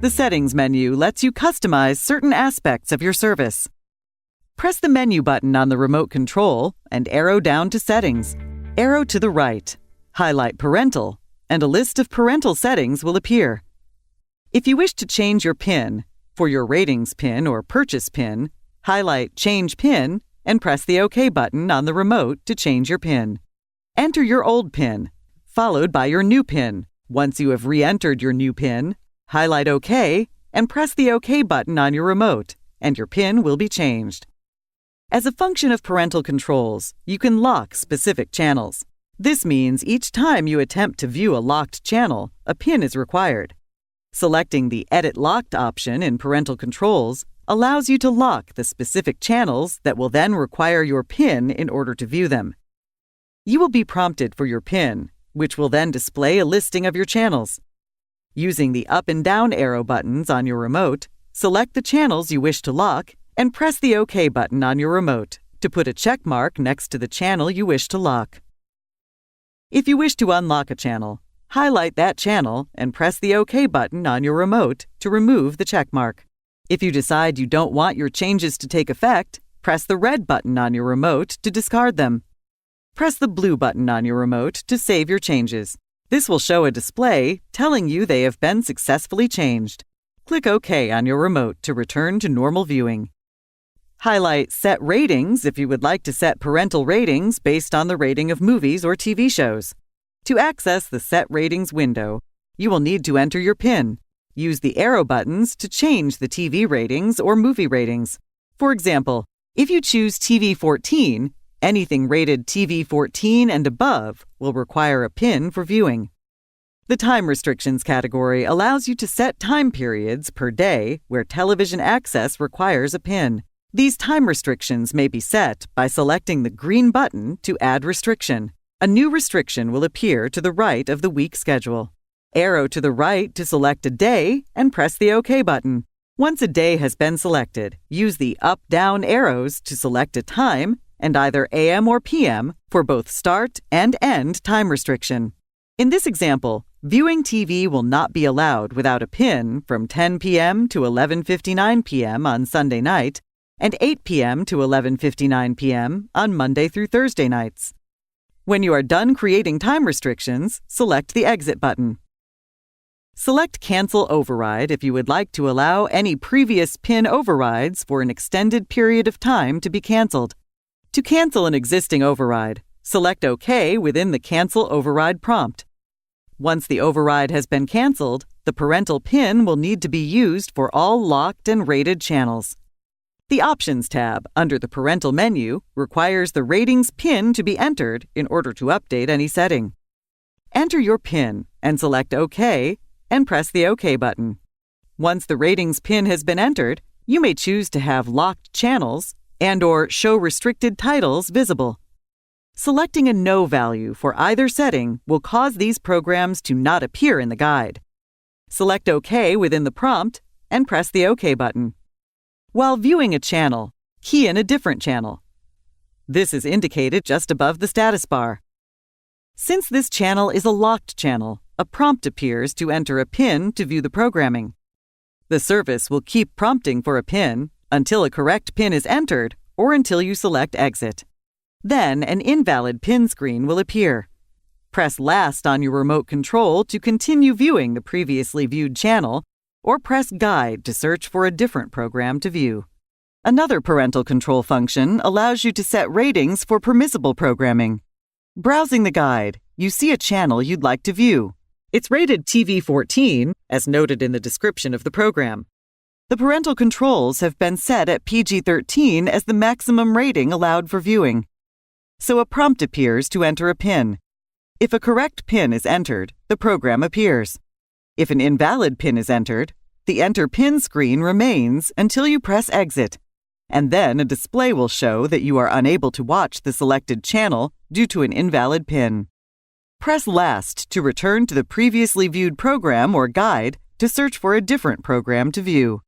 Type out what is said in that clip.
The Settings menu lets you customize certain aspects of your service. Press the menu button on the remote control and arrow down to Settings. Arrow to the right. Highlight Parental, and a list of parental settings will appear. If you wish to change your PIN, for your ratings PIN or purchase PIN, highlight Change PIN and press the OK button on the remote to change your PIN. Enter your old PIN, followed by your new PIN. Once you have re-entered your new PIN, highlight OK and press the OK button on your remote, and your PIN will be changed. As a function of parental controls, you can lock specific channels. This means each time you attempt to view a locked channel, a PIN is required. Selecting the Edit Locked option in Parental Controls allows you to lock the specific channels that will then require your PIN in order to view them. You will be prompted for your PIN, which will then display a listing of your channels. Using the up and down arrow buttons on your remote, select the channels you wish to lock and press the OK button on your remote to put a check mark next to the channel you wish to lock. If you wish to unlock a channel, highlight that channel and press the OK button on your remote to remove the check mark. If you decide you don't want your changes to take effect, press the red button on your remote to discard them. Press the blue button on your remote to save your changes. This will show a display telling you they have been successfully changed. Click OK on your remote to return to normal viewing. Highlight Set Ratings if you would like to set parental ratings based on the rating of movies or TV shows. To access the Set Ratings window, you will need to enter your PIN. Use the arrow buttons to change the TV ratings or movie ratings. For example, if you choose TV 14, anything rated TV 14 and above will require a PIN for viewing. The Time Restrictions category allows you to set time periods per day where television access requires a PIN. These time restrictions may be set by selecting the green button to add restriction. A new restriction will appear to the right of the week schedule. Arrow to the right to select a day and press the OK button. Once a day has been selected, use the up-down arrows to select a time and either AM or PM for both start and end time restriction. In this example, viewing TV will not be allowed without a PIN from 10 p.m. to 11:59 p.m. on Sunday night and 8 p.m. to 11:59 p.m. on Monday through Thursday nights. When you are done creating time restrictions, select the Exit button. Select Cancel Override if you would like to allow any previous PIN overrides for an extended period of time to be canceled. To cancel an existing override, select OK within the Cancel Override prompt. Once the override has been canceled, the parental PIN will need to be used for all locked and rated channels. The Options tab under the Parental menu requires the ratings PIN to be entered in order to update any setting. Enter your PIN and select OK and press the OK button. Once the ratings PIN has been entered, you may choose to have locked channels and/or show restricted titles visible. Selecting a no value for either setting will cause these programs to not appear in the guide. Select OK within the prompt and press the OK button. While viewing a channel, key in a different channel. This is indicated just above the status bar. Since this channel is a locked channel, a prompt appears to enter a PIN to view the programming. The service will keep prompting for a PIN until a correct PIN is entered or until you select Exit. Then an invalid PIN screen will appear. Press Last on your remote control to continue viewing the previously viewed channel, or press Guide to search for a different program to view. Another parental control function allows you to set ratings for permissible programming. Browsing the guide, you see a channel you'd like to view. It's rated TV 14, as noted in the description of the program. The parental controls have been set at PG-13 as the maximum rating allowed for viewing. So a prompt appears to enter a PIN. If a correct PIN is entered, the program appears. If an invalid PIN is entered, the Enter PIN screen remains until you press Exit, and then a display will show that you are unable to watch the selected channel due to an invalid PIN. Press Last to return to the previously viewed program or guide to search for a different program to view.